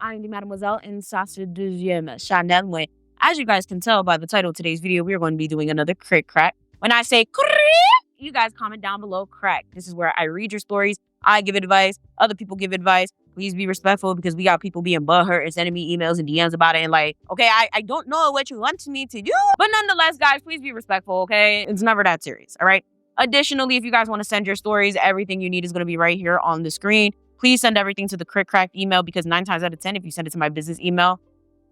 I am the Mademoiselle in Sasse Deuxième Chanel. As you guys can tell by the title of today's video, we are going to be doing another KRIKKRAK. When I say KRIK, you guys comment down below crack. This is where I read your stories, I give advice, other people give advice. Please be respectful because we got people being butthurt and sending me emails and DMs about it. And like, okay, I don't know what you want me to do. But nonetheless, guys, please be respectful, okay? It's never that serious, all right? Additionally, if you guys want to send your stories, everything you need is going to be right here on the screen. Please send everything to the KrikKRAK email because 9 times out of 10, if you send it to my business email,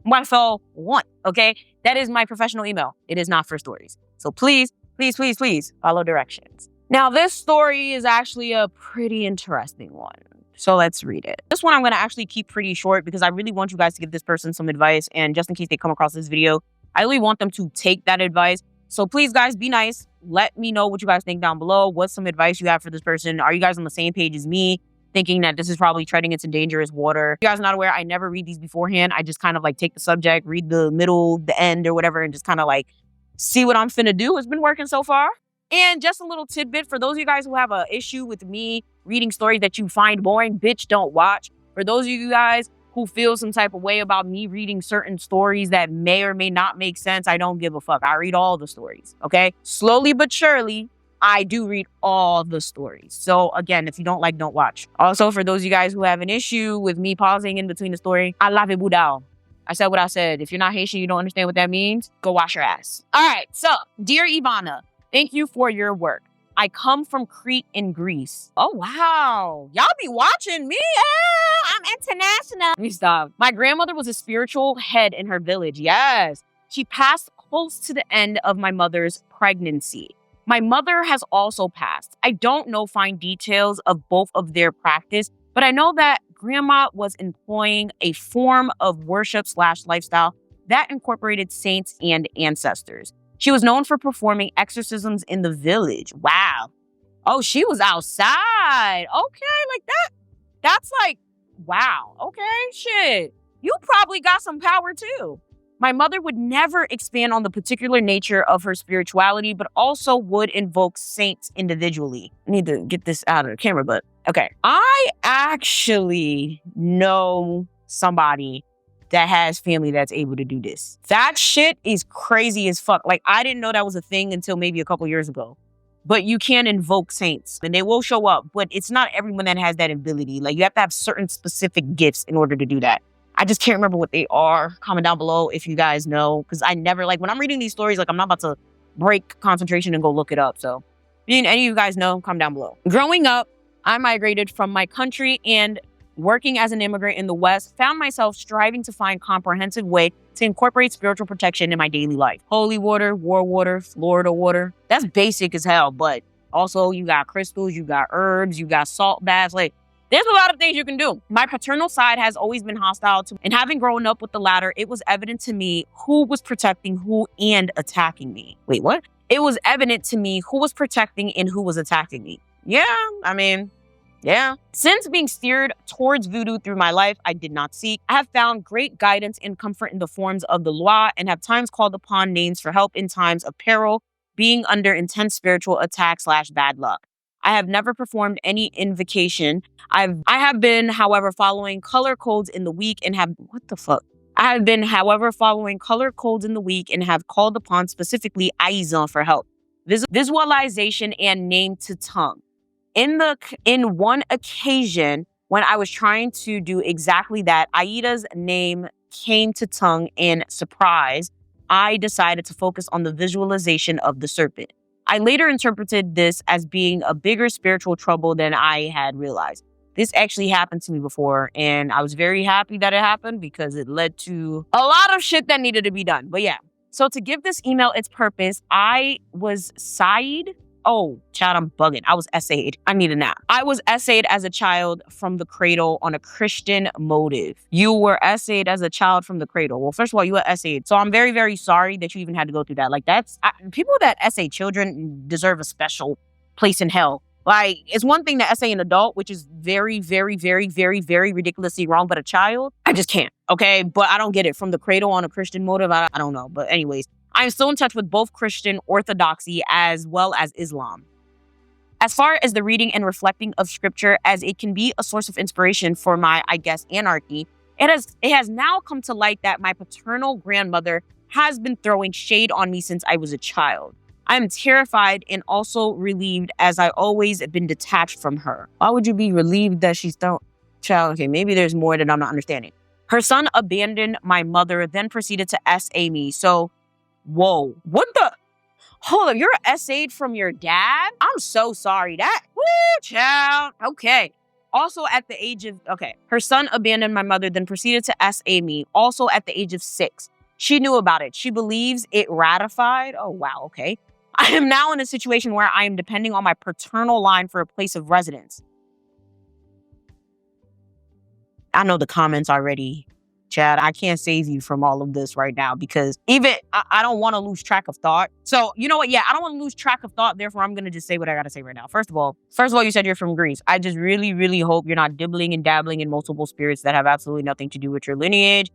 my soul one, okay? That is my professional email. It is not for stories. So please, please, please, please follow directions. Now, this story is actually a pretty interesting one. So let's read it. This one I'm going to actually keep pretty short because I really want you guys to give this person some advice. And just in case they come across this video, I really want them to take that advice. So please, guys, be nice. Let me know what you guys think down below. What's some advice you have for this person? Are you guys on the same page as me, thinking that this is probably treading into dangerous water? If you guys are not aware, I never read these beforehand. I just kind of like take the subject, read the middle, the end or whatever, and just kind of like see what I'm finna do. It's been working so far. And just a little tidbit for those of you guys who have an issue with me reading stories that you find boring, bitch, don't watch. For those of you guys who feel some type of way about me reading certain stories that may or may not make sense, I don't give a fuck. I read all the stories, okay? Slowly but surely, I do read all the stories. So again, if you don't like, don't watch. Also, for those of you guys who have an issue with me pausing in between the story, I love it, Voodoo. I said what I said. If you're not Haitian, you don't understand what that means, go wash your ass. All right, so, dear Yvana, thank you for your work. I come from Crete in Greece. Oh, wow. Y'all be watching me. I'm international. Let me stop. My grandmother was a spiritual head in her village. Yes. She passed close to the end of my mother's pregnancy. My mother has also passed. I don't know fine details of both of their practice, but I know that grandma was employing a form of worship/lifestyle that incorporated saints and ancestors. She was known for performing exorcisms in the village. Wow. Oh, she was outside. Okay, like that. That's like, wow. Okay, shit. You probably got some power too. My mother would never expand on the particular nature of her spirituality, but also would invoke saints individually. I need to get this out of the camera, but okay. I actually know somebody that has family that's able to do this. That shit is crazy as fuck. Like, I didn't know that was a thing until maybe a couple years ago. But you can invoke saints and they will show up, but it's not everyone that has that ability. Like, you have to have certain specific gifts in order to do that. I just can't remember what they are. Comment down below if you guys know, because I never, like, when I'm reading these stories, like, I'm not about to break concentration and go look it up. So, if any of you guys know, comment down below. Growing up, I migrated from my country and working as an immigrant in the West, found myself striving to find comprehensive way to incorporate spiritual protection in my daily life. Holy water, war water, Florida water. That's basic as hell, but also you got crystals, you got herbs, you got salt baths. Like, there's a lot of things you can do. My paternal side has always been hostile to me, and having grown up with the latter, it was evident to me who was protecting who and attacking me. Wait, what? It was evident to me who was protecting and who was attacking me. Yeah, I mean, yeah. Since being steered towards voodoo through my life, I did not seek. I have found great guidance and comfort in the forms of the loi and have times called upon names for help in times of peril, being under intense spiritual attack/bad luck. I have never performed any invocation. I have been, however, following color codes in the week and have, what the fuck? I have been, however, following color codes in the week and have called upon specifically Haitian for help. Visualization and name to tongue. In one occasion, when I was trying to do exactly that, Aida's name came to tongue and surprise, I decided to focus on the visualization of the serpent. I later interpreted this as being a bigger spiritual trouble than I had realized. This actually happened to me before, and I was very happy that it happened because it led to a lot of shit that needed to be done. But yeah, so to give this email its purpose, I was Said. Oh, child, I'm bugging. I was essayed. I need a nap. I was essayed as a child from the cradle on a Christian motive. You were essayed as a child from the cradle. Well, first of all, you were essayed. So I'm very, very sorry that you even had to go through that. Like, people that essay children deserve a special place in hell. Like, it's one thing to essay an adult, which is very, very, very, very, very ridiculously wrong, but a child, I just can't, okay? But I don't get it. From the cradle on a Christian motive, I don't know. But anyways, I'm still in touch with both Christian orthodoxy as well as Islam. As far as the reading and reflecting of scripture, as it can be a source of inspiration for my, I guess, anarchy, It has now come to light that my paternal grandmother has been throwing shade on me since I was a child. I am terrified and also relieved as I always have been detached from her. Why would you be relieved that she's thrown? Child, okay, maybe there's more that I'm not understanding. Her son abandoned my mother, then proceeded to SA me. So, whoa, what the? Hold up, you're SA'd from your dad? I'm so sorry. Woo, child. Okay. Also at the age of, her son abandoned my mother, then proceeded to SA me, also at the age of 6. She knew about it. She believes it ratified. Oh, wow, okay. I am now in a situation where I am depending on my paternal line for a place of residence. I know the comments already. Chad, I can't save you from all of this right now because even I don't want to lose track of thought. So you know what? Yeah, I don't want to lose track of thought. Therefore, I'm going to just say what I got to say right now. First of all, you said you're from Greece. I just really, really hope you're not dibbling and dabbling in multiple spirits that have absolutely nothing to do with your lineage,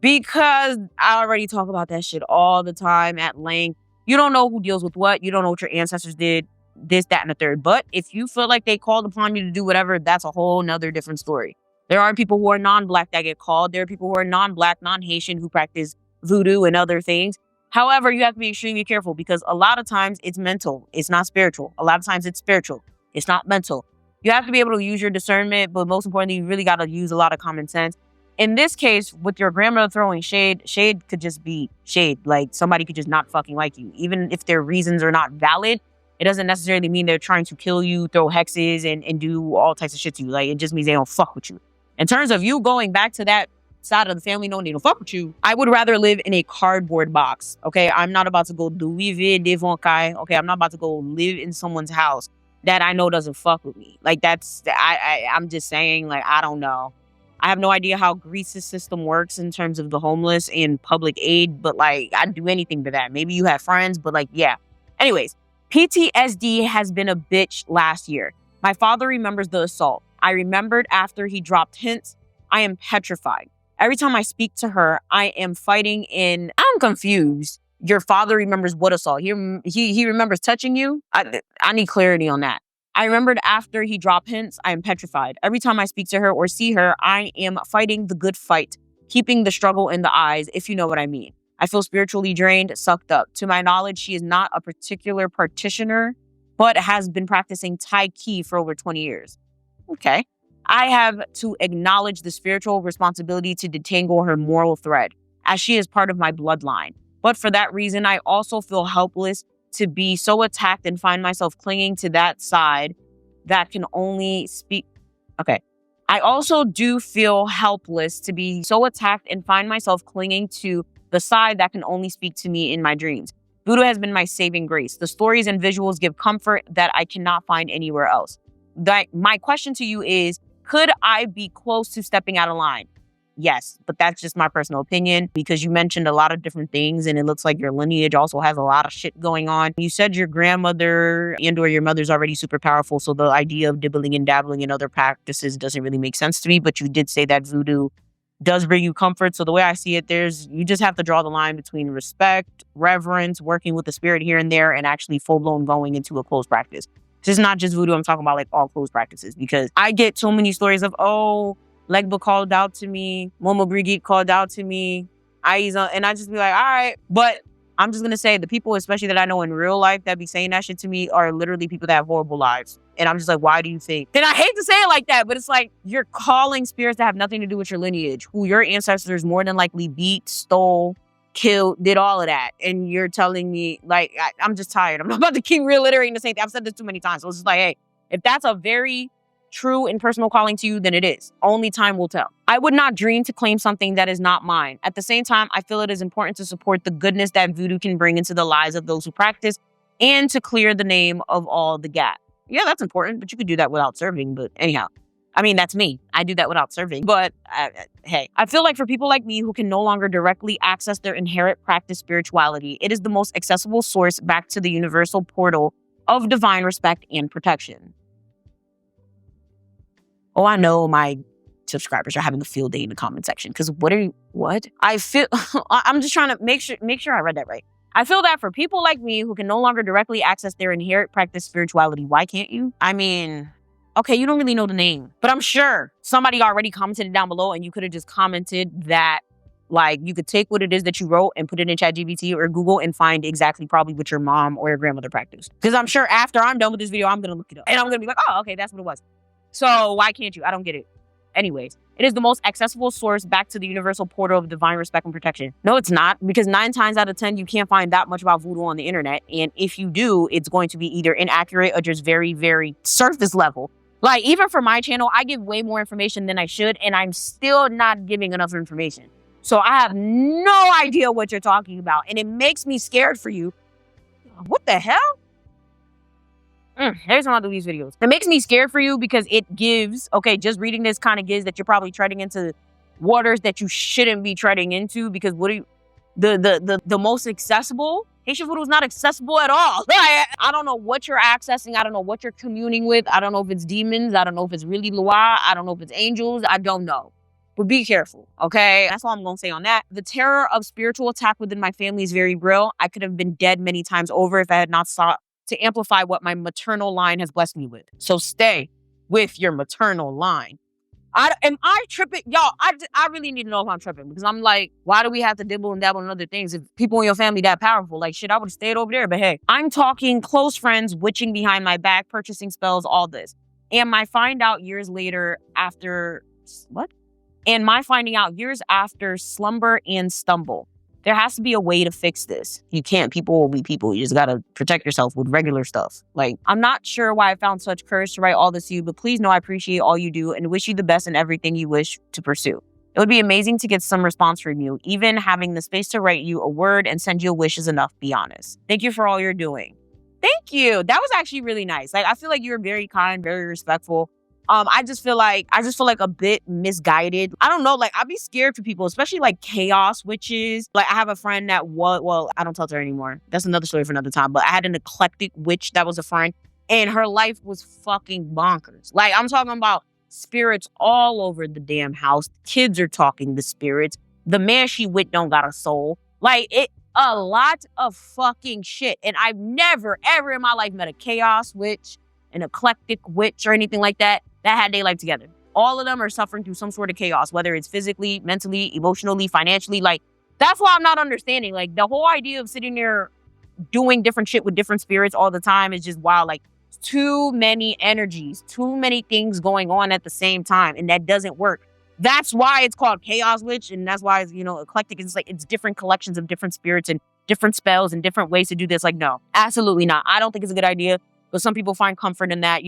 because I already talk about that shit all the time at length. You don't know who deals with what. You don't know what your ancestors did, this, that, and the third. But if you feel like they called upon you to do whatever, that's a whole nother different story. There are people who are non-Black that get called. There are people who are non-Black, non-Haitian who practice voodoo and other things. However, you have to be extremely careful because a lot of times it's mental. It's not spiritual. A lot of times it's spiritual. It's not mental. You have to be able to use your discernment, but most importantly, you really got to use a lot of common sense. In this case, with your grandmother throwing shade could just be shade. Like somebody could just not fucking like you. Even if their reasons are not valid, it doesn't necessarily mean they're trying to kill you, throw hexes, and do all types of shit to you. Like, it just means they don't fuck with you. In terms of you going back to that side of the family knowing they don't fuck with you, I would rather live in a cardboard box, okay? I'm not about to go okay? I'm not about to go live in someone's house that I know doesn't fuck with me. Like, I'm just saying, like, I don't know. I have no idea how Greece's system works in terms of the homeless and public aid, but, like, I'd do anything for that. Maybe you have friends, but, like, yeah. Anyways, PTSD has been a bitch last year. My father remembers the assault. I remembered after he dropped hints. I am petrified. Every time I speak to her, I am fighting in... I'm confused. Your father remembers what assault? He remembers touching you? I need clarity on that. I remembered after he dropped hints. I am petrified. Every time I speak to her or see her, I am fighting the good fight, keeping the struggle in the eyes, if you know what I mean. I feel spiritually drained, sucked up. To my knowledge, she is not a particular practitioner, but has been practicing Tai Chi for over 20 years. Okay. I have to acknowledge the spiritual responsibility to detangle her moral thread, as she is part of my bloodline. But for that reason, I also feel helpless to be so attacked and find myself clinging to that side that can only speak. Okay. I also do feel helpless to be so attacked and find myself clinging to the side that can only speak to me in my dreams. Voodoo has been my saving grace. The stories and visuals give comfort that I cannot find anywhere else. My question to you is, could I be close to stepping out of line? Yes, but that's just my personal opinion because you mentioned a lot of different things and it looks like your lineage also has a lot of shit going on. You said your grandmother and or your mother's already super powerful, so the idea of dibbling and dabbling in other practices doesn't really make sense to me, but you did say that voodoo does bring you comfort. So the way I see it, you just have to draw the line between respect, reverence, working with the spirit here and there, and actually full-blown going into a closed practice. This is not just voodoo. I'm talking about like all closed practices because I get so many stories of, oh, Legba called out to me, Momo Brigitte called out to me, Aiza, and I just be like, all right. But I'm just going to say the people, especially that I know in real life that be saying that shit to me are literally people that have horrible lives. And I'm just like, why do you think? Then I hate to say it like that, but it's like you're calling spirits that have nothing to do with your lineage, who your ancestors more than likely beat, stole, killed, did all of that. And you're telling me, like, I'm just tired. I'm not about to keep reiterating the same thing. I've said this too many times. So it's just like, hey, if that's a very true and personal calling to you, then it is. Only time will tell. I would not dream to claim something that is not mine. At the same time, I feel it is important to support the goodness that voodoo can bring into the lives of those who practice and to clear the name of all the gap. Yeah, that's important, but you could do that without serving. But anyhow, I mean, that's me. I do that without serving. But hey, I feel like for people like me who can no longer directly access their inherent practice spirituality, it is the most accessible source back to the universal portal of divine respect and protection. Oh, I know my subscribers are having a field day in the comment section because what? I feel, I'm just trying to make sure I read that right. I feel that for people like me who can no longer directly access their inherent practice spirituality, why can't you? I mean, Okay, you don't really know the name, but I'm sure somebody already commented down below and you could have just commented that, like, you could take what it is that you wrote and put it in ChatGPT or Google and find exactly probably what your mom or your grandmother practiced. Because I'm sure after I'm done with this video, I'm going to look it up. And I'm going to be like, oh, okay, that's what it was. So why can't you? I don't get it. Anyways, it is the most accessible source back to the universal portal of divine respect and protection. No, it's not, because 9 times out of 10, you can't find that much about voodoo on the internet. And if you do, it's going to be either inaccurate or just very, very surface level. Like, even for my channel, I give way more information than I should, and I'm still not giving enough information. So I have no idea what you're talking about, and it makes me scared for you. What the hell? Every time I do these videos, it makes me scared for you because it gives, okay, just reading this kind of gives that you're probably treading into waters that you shouldn't be treading into, because what are you, the most accessible? Haitian voodoo is not accessible at all. I don't know what you're accessing. I don't know what you're communing with. I don't know if it's demons. I don't know if it's really Loa. I don't know if it's angels. I don't know. But be careful, okay? That's all I'm going to say on that. The terror of spiritual attack within my family is very real. I could have been dead many times over if I had not sought to amplify what my maternal line has blessed me with. So stay with your maternal line. Am I tripping? Y'all, I really need to know if I'm tripping, because I'm like, why do we have to dibble and dabble in other things? If people in your family that powerful, like, shit, I would have stayed over there. But hey, I'm talking close friends witching behind my back, purchasing spells, all this. And my find out years later after, what? And my finding out years after slumber and stumble. There has to be a way to fix this. You can't. People will be people. You just got to protect yourself with regular stuff. Like, I'm not sure why I found such courage to write all this to you, but please know I appreciate all you do and wish you the best in everything you wish to pursue. It would be amazing to get some response from you. Even having the space to write you a word and send you a wish is enough, be honest. Thank you for all you're doing. Thank you. That was actually really nice. Like, I feel like you were very kind, very respectful. I just feel like a bit misguided. I don't know, like, I'd be scared for people, especially like chaos witches. Like, I have a friend that well, I don't tell her anymore. That's another story for another time. But I had an eclectic witch that was a friend, and her life was fucking bonkers. Like, I'm talking about spirits all over the damn house. Kids are talking to spirits. The man she with don't got a soul. Like, a lot of fucking shit. And I've never, ever in my life met a chaos witch, an eclectic witch, or anything like that had their life together. All of them are suffering through some sort of chaos, whether it's physically, mentally, emotionally, financially. Like, that's why I'm not understanding. Like, the whole idea of sitting there doing different shit with different spirits all the time is just wild. Like, too many energies, too many things going on at the same time, and that doesn't work. That's why it's called Chaos Witch, and that's why it's, eclectic. It's like, it's different collections of different spirits and different spells and different ways to do this. Like, no, absolutely not. I don't think it's a good idea, but some people find comfort in that.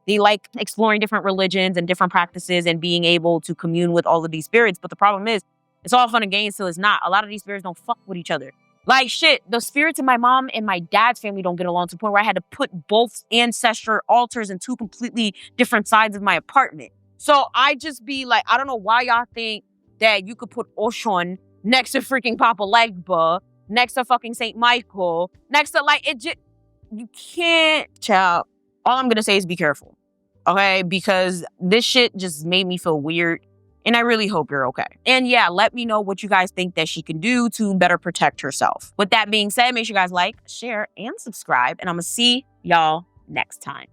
They like exploring different religions and different practices and being able to commune with all of these spirits. But the problem is, it's all fun and games till it's not. A lot of these spirits don't fuck with each other. Like, shit, the spirits in my mom and my dad's family don't get along to the point where I had to put both ancestor altars in 2 completely different sides of my apartment. So I just be like, I don't know why y'all think that you could put Oshun next to freaking Papa Legba, next to fucking St. Michael, next to, like, it just, you can't, child. All I'm going to say is be careful, okay? Because this shit just made me feel weird, and I really hope you're okay. And yeah, let me know what you guys think that she can do to better protect herself. With that being said, make sure you guys like, share, and subscribe, and I'm going to see y'all next time.